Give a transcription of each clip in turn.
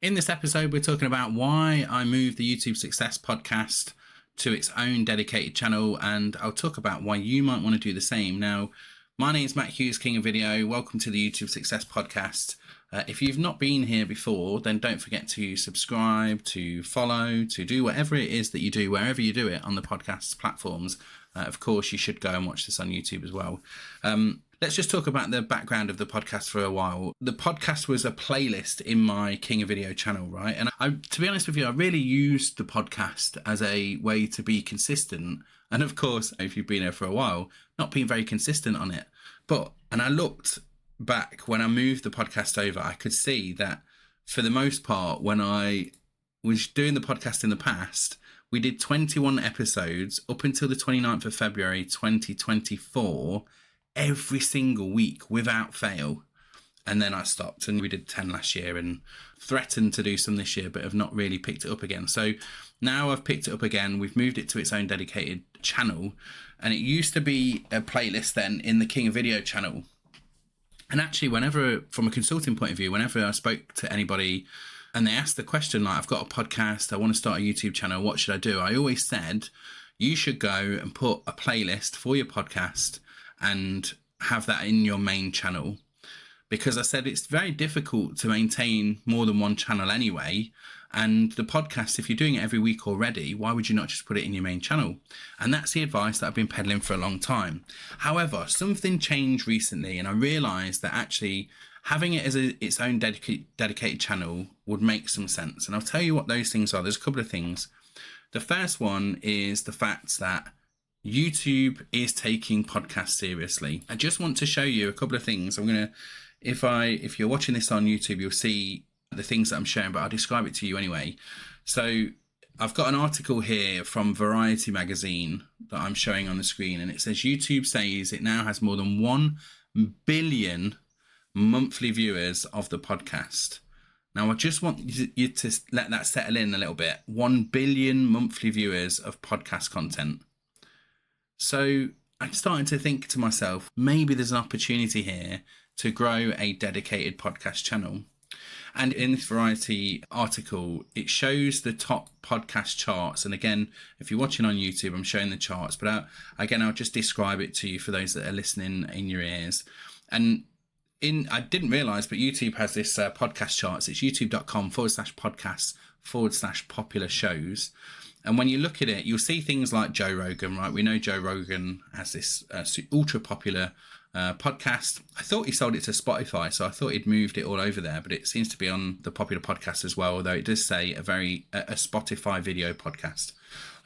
In this episode, we're talking about why I moved the YouTube Success podcast to its own dedicated channel, and I'll talk about why you might want to do the same. Now, my name is Matt Hughes, King of Video. Welcome to the YouTube Success podcast. If you've not been here before, then don't forget to subscribe, to follow, to do whatever it is that you do, wherever you do it on the podcast platforms. Of course, you should go and watch this on YouTube as well. Let's just talk about the background of the podcast for a while. The podcast was a playlist in my King of Video channel, right? And to be honest with you, I really used the podcast as a way to be consistent. And of course, if you've been here for a while, not being very consistent on it. And I looked back when I moved the podcast over, I could see that for the most part, when I was doing the podcast in the past, we did 21 episodes up until the 29th of February, 2024, every single week without fail. And then I stopped, and we did 10 last year and threatened to do some this year, but have not really picked it up again. So now I've picked it up again. We've moved it to its own dedicated channel, and it used to be a playlist then in the King of Video channel. And actually, whenever, from a consulting point of view, whenever I spoke to anybody and they asked the question, like, I've got a podcast, I want to start a YouTube channel, what should I do? I always said, you should go and put a playlist for your podcast and have that in your main channel. Because I said it's very difficult to maintain more than one channel anyway. And the podcast, if you're doing it every week already, why would you not just put it in your main channel? And that's the advice that I've been peddling for a long time. However, something changed recently, and I realized that actually having it as its own dedicated channel would make some sense. And I'll tell you what those things are. There's a couple of things. The first one is the fact that YouTube is taking podcasts seriously. I just want to show you a couple of things. I'm going to, if you're watching this on YouTube, you'll see the things that I'm sharing, but I'll describe it to you anyway. So I've got an article here from Variety magazine that I'm showing on the screen, and it says YouTube says it now has more than 1 billion monthly viewers of the podcast. Now, I just want you to let that settle in a little bit. 1 billion monthly viewers of podcast content. So I'm starting to think to myself, maybe there's an opportunity here to grow a dedicated podcast channel. And in this Variety article, it shows the top podcast charts. And again, if you're watching on YouTube, I'm showing the charts. But again, I'll just describe it to you for those that are listening in your ears. And I didn't realize, but YouTube has this podcast charts. It's youtube.com/podcasts/popular shows. And when you look at it, you'll see things like Joe Rogan, right? We know Joe Rogan has this ultra popular podcast. I thought he sold it to Spotify, so I thought he'd moved it all over there, but it seems to be on the popular podcast as well, although it does say a Spotify video podcast.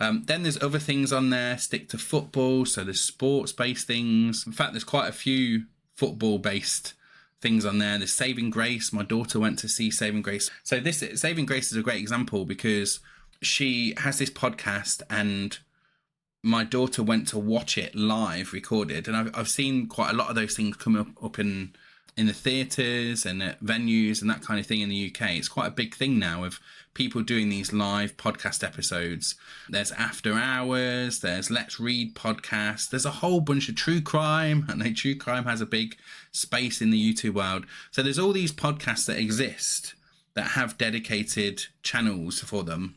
Then there's other things on there, stick to football. So there's sports-based things. In fact, there's quite a few football-based things on there. There's Saving Grace. My daughter went to see Saving Grace. So this Saving Grace is a great example because she has this podcast and my daughter went to watch it live recorded. And I've seen quite a lot of those things come up in the theatres and at venues and that kind of thing in the UK. It's quite a big thing now of people doing these live podcast episodes. There's After Hours, there's Let's Read podcasts, there's a whole bunch of true crime. I know true crime has a big space in the YouTube world. So there's all these podcasts that exist that have dedicated channels for them.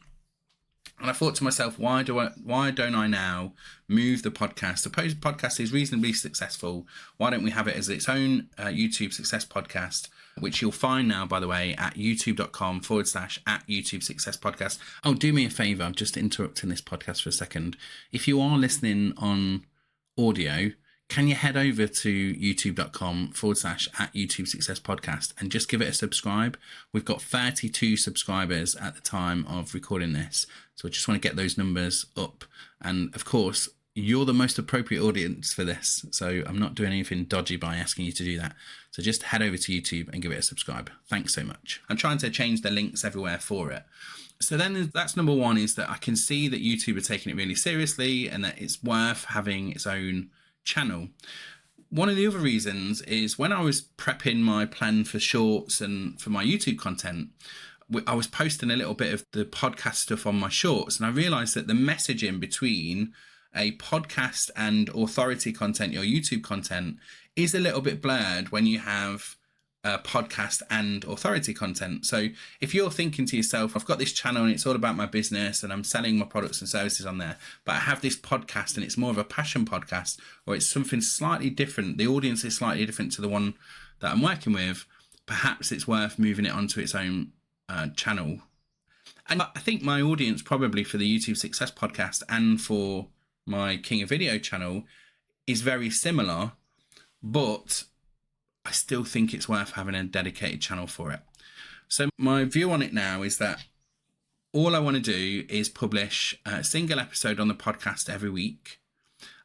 And I thought to myself, why don't I now move the podcast? Suppose the podcast is reasonably successful. Why don't we have it as its own YouTube Success podcast, which you'll find now, by the way, at youtube.com/@YouTube Success Podcast. Oh, do me a favor. I'm just interrupting this podcast for a second. If you are listening on audio, can you head over to youtube.com/@YouTube Success Podcast and just give it a subscribe? We've got 32 subscribers at the time of recording this. So I just want to get those numbers up. And of course, you're the most appropriate audience for this. So I'm not doing anything dodgy by asking you to do that. So just head over to YouTube and give it a subscribe. Thanks so much. I'm trying to change the links everywhere for it. So then that's number one, is that I can see that YouTube are taking it really seriously and that it's worth having its own channel. One of the other reasons is when I was prepping my plan for shorts and for my YouTube content, I was posting a little bit of the podcast stuff on my shorts, and I realized that the messaging between a podcast and authority content, your YouTube content, is a little bit blurred when you have podcast and authority content. So if you're thinking to yourself, I've got this channel and it's all about my business and I'm selling my products and services on there, but I have this podcast and it's more of a passion podcast, or it's something slightly different, the audience is slightly different to the one that I'm working with, perhaps it's worth moving it onto its own channel. And I think my audience probably for the YouTube Success Podcast and for my King of Video channel is very similar, but I still think it's worth having a dedicated channel for it. So my view on it now is that all I want to do is publish a single episode on the podcast every week.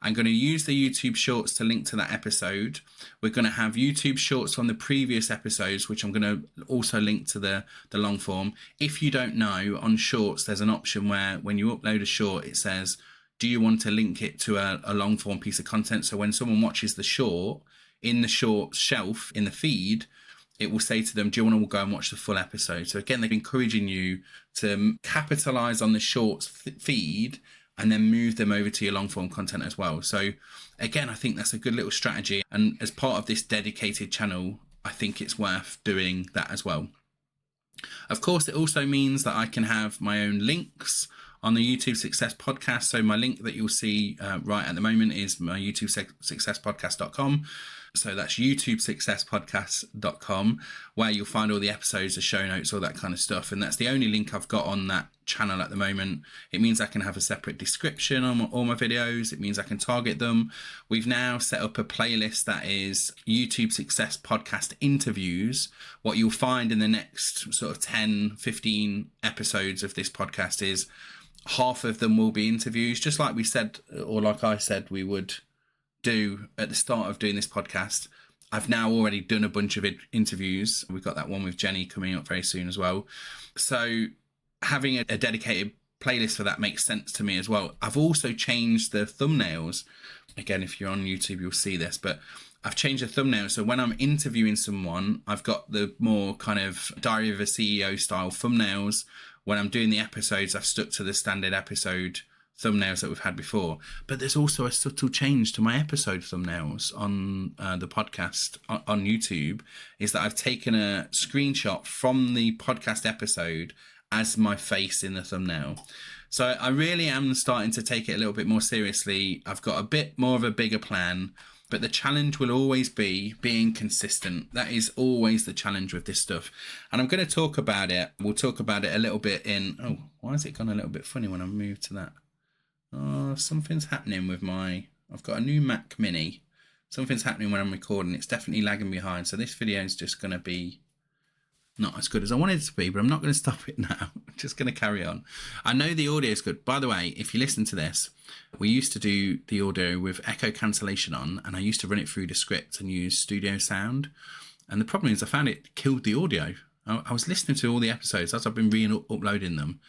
I'm going to use the YouTube Shorts to link to that episode. We're going to have YouTube Shorts from the previous episodes, which I'm going to also link to the long form. If you don't know, on Shorts, there's an option where when you upload a short, it says, do you want to link it to a long form piece of content? So when someone watches the short, in the short shelf, in the feed, it will say to them, do you want to go and watch the full episode? So again, they're encouraging you to capitalize on the shorts feed and then move them over to your long form content as well. So again, I think that's a good little strategy. And as part of this dedicated channel, I think it's worth doing that as well. Of course, it also means that I can have my own links on the YouTube Success Podcast. So my link that you'll see right at the moment is my YouTubeSuccessPodcast.com. So that's YouTubeSuccessPodcast.com, where you'll find all the episodes, the show notes, all that kind of stuff. And that's the only link I've got on that channel at the moment. It means I can have a separate description on all my videos. It means I can target them. We've now set up a playlist that is YouTube Success Podcast interviews. What you'll find in the next sort of 10, 15 episodes of this podcast is half of them will be interviews, just like we said, or like I said we would do at the start of doing this podcast. I've now already done a bunch of interviews. We've got that one with Jenny coming up very soon as well. So having a dedicated playlist for that makes sense to me as well. I've also changed the thumbnails. Again, if you're on YouTube, you'll see this, but I've changed the thumbnail. So when I'm interviewing someone, I've got the more kind of Diary of a CEO style thumbnails. When I'm doing the episodes, I've stuck to the standard episode thumbnails that we've had before. But there's also a subtle change to my episode thumbnails on the podcast on YouTube, is that I've taken a screenshot from the podcast episode as my face in the thumbnail. So I really am starting to take it a little bit more seriously. I've got a bit more of a bigger plan, but the challenge will always be being consistent. That is always the challenge with this stuff. And I'm going to talk about it. We'll talk about it a little bit in... Oh, why has it gone a little bit funny when I move to that? Oh, something's happening with my... I've got a new Mac Mini. Something's happening when I'm recording. It's definitely lagging behind. So this video is just going to be not as good as I wanted it to be, but I'm not going to stop it now. I'm just going to carry on. I know the audio is good. By the way, if you listen to this, we used to do the audio with echo cancellation on, and I used to run it through the script and use studio sound. And the problem is I found it killed the audio. I was listening to all the episodes as I've been re-uploading them,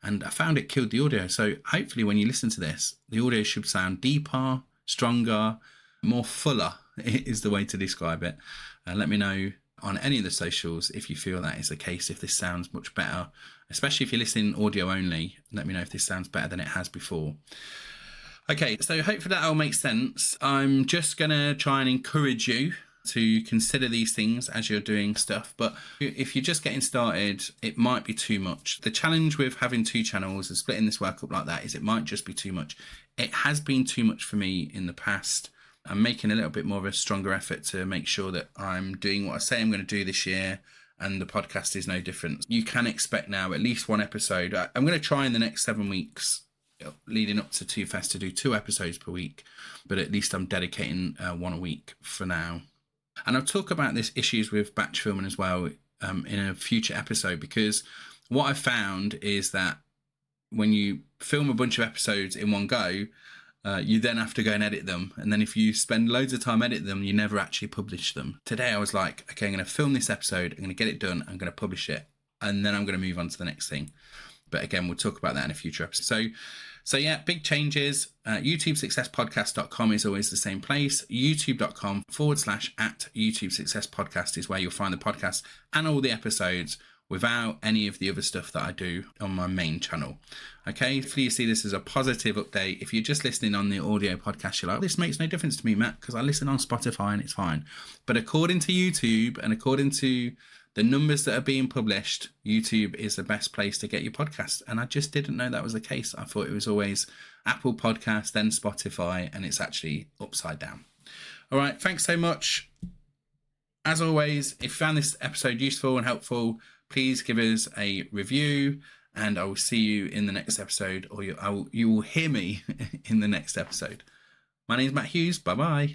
and I found it killed the audio. So hopefully when you listen to this, the audio should sound deeper, stronger, more fuller is the way to describe it. Let me know on any of the socials if you feel that is the case, if this sounds much better, especially if you're listening audio only. Let me know if this sounds better than it has before. Okay, so hopefully that all makes sense. I'm just going to try and encourage you to consider these things as you're doing stuff, but if you're just getting started, it might be too much. The challenge with having two channels and splitting this work up like that is it might just be too much. It has been too much for me in the past. I'm making a little bit more of a stronger effort to make sure that I'm doing what I say I'm going to do this year, and the podcast is no different. You can expect now at least one episode. I'm going to try in the next 7 weeks leading up to Two Fest to do 2 episodes per week, but at least I'm dedicating 1 a week for now. And I'll talk about this issues with batch filming as well in a future episode, because what I've found is that when you film a bunch of episodes in one go, you then have to go and edit them. And then if you spend loads of time editing them, you never actually publish them. Today I was like, okay, I'm going to film this episode. I'm going to get it done. I'm going to publish it. And then I'm going to move on to the next thing. But again, we'll talk about that in a future episode. So yeah, big changes. YouTubeSuccessPodcast.com is always the same place. YouTube.com/@YouTube Success Podcast is where you'll find the podcast and all the episodes without any of the other stuff that I do on my main channel. Okay, please see this as a positive update. If you're just listening on the audio podcast, you're like, this makes no difference to me, Matt, because I listen on Spotify and it's fine. But according to YouTube and according to the numbers that are being published, YouTube is the best place to get your podcast. And I just didn't know that was the case. I thought it was always Apple Podcasts, then Spotify, and it's actually upside down. All right, thanks so much. As always, if you found this episode useful and helpful, please give us a review, and I will see you in the next episode, or you will hear me in the next episode. My name is Matt Hughes. Bye-bye.